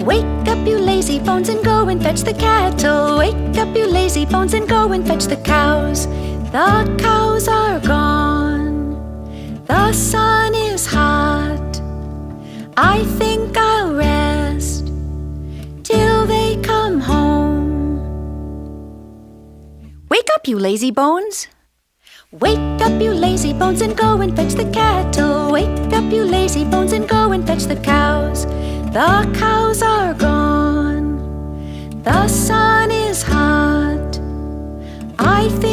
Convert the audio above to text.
Wake up, you lazy bones, and go and fetch the cattle. Wake up, you lazy bones, and go and fetch the cows. The cows are gone. The sun is hot. I think I'll rest till they come home. Wake up, you lazy bones. Wake up, you lazy bones, and go and fetch the cattle. Wake up, you lazy bones, and go and fetch the cows. The cows are gone. The sun is hot. I think